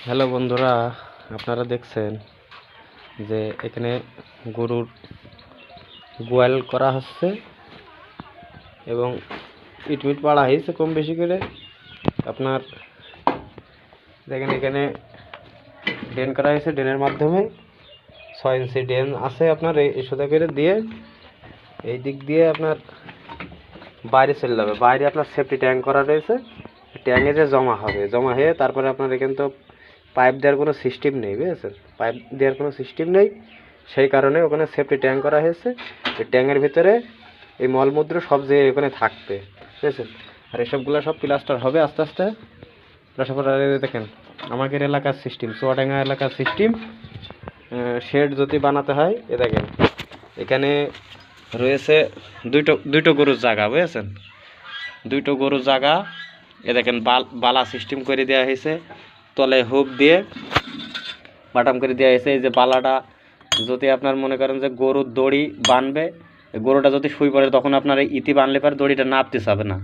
Hello বন্ধুরা, আপনারা দেখছেন যে এখানে গরুর গোয়াল করা হচ্ছে এবং ইটমিট পাড়া হয়েছে কম বেশি করে। আপনার দেখেন এখানে ড্রেন করা হয়েছে, ড্রেনের মাধ্যমে 6 ইঞ্চি ড্রেন আছে আপনার এই সোজা করে দিয়ে এই দিক দিয়ে আপনার বাইরে চলে যাবে। বাইরে আপনার সেফটি ট্যাঙ্ক করা রয়েছে, ট্যাঙ্কে যে জমা হবে, জমা হয়ে তারপরে আপনার এখানে তো পাইপ দেওয়ার কোনো সিস্টেম নেই, বুঝেছেন? পাইপ দেওয়ার কোনো সিস্টেম নেই, সেই কারণে ওখানে সেফটি ট্যাঙ্ক করা হয়েছে। এই ট্যাঙ্কের ভিতরে এই মলমূত্র সব যে ওখানে থাকবে, বুঝেছেন? আর এসবগুলো সব প্লাস্টার হবে আস্তে আস্তে। দেখেন আমাদের এলাকার সিস্টেম, চুয়াডাঙ্গা এলাকার সিস্টেম, শেড যদি বানাতে হয় এ দেখেন এখানে রয়েছে দুটো গরুর জায়গা, বুঝেছেন? দুটো গরুর জায়গা, এ দেখেন বালা সিস্টেম করে দেওয়া হয়েছে, তলে হুক দিয়ে বাটাম করে দেওয়া হয়েছে। এই যে বালাটা যদি আপনার মনে করেন যে গরুর দড়ি বানবে, গরুটা যদি শুই পড়ে তখন আপনার এই ইতি বানলে পারে দড়িটা নাপতে যাবে না।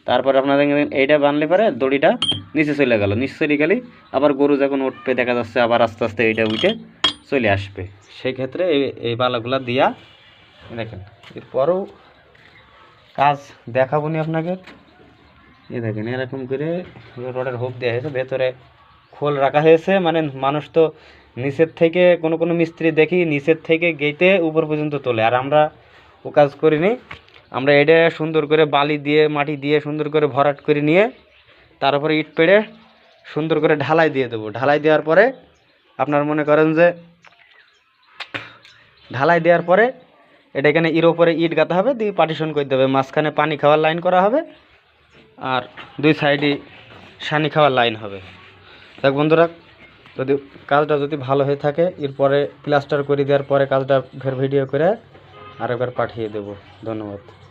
তারপরে আপনার এইটা বানলে পারে দড়িটা নিচে চলে গেল, নিচে চলে গেলেই আবার গরু যখন উঠবে দেখা যাচ্ছে আবার আস্তে আস্তে এইটা উঠে চলে আসবে। সেই ক্ষেত্রে এই বালাগুলা দিয়া দেখেন এরপরও কাজ দেখাবো নি আপনাকে। এই দেখেন এরকম করে রডের হুক দেওয়া হয়েছে, ভেতরে খোল রাখা হয়েছে। মানে মানুষ তো নিচের থেকে কোনো মিস্ত্রি দেখি নিচের থেকে গেইতে উপর পর্যন্ত তোলে, আর আমরা ও কাজ করিনি। আমরা এটা সুন্দর করে বালি দিয়ে মাটি দিয়ে সুন্দর করে ভরাট করে নিয়ে তার উপরে ইট পেড়ে সুন্দর করে ঢালাই দিয়ে দেবো। ঢালাই দেওয়ার পরে আপনার মনে করেন যে ঢালাই দেওয়ার পরে এটা এখানে এর ওপরে ইট গাঁথা হবে, দিয়ে পার্টিশন করে দেবে। মাঝখানে পানি খাওয়ার লাইন করা হবে আর দুই সাইডে সানি খাওয়ার লাইন হবে। দেখ বন্ধুরা, যদি কাজটা যদি ভালো হয়ে থাকে এরপরে প্লাস্টার করে দেওয়ার পরে কাজটা ফের ভিডিও করে আরেকবার পাঠিয়ে দেব। ধন্যবাদ।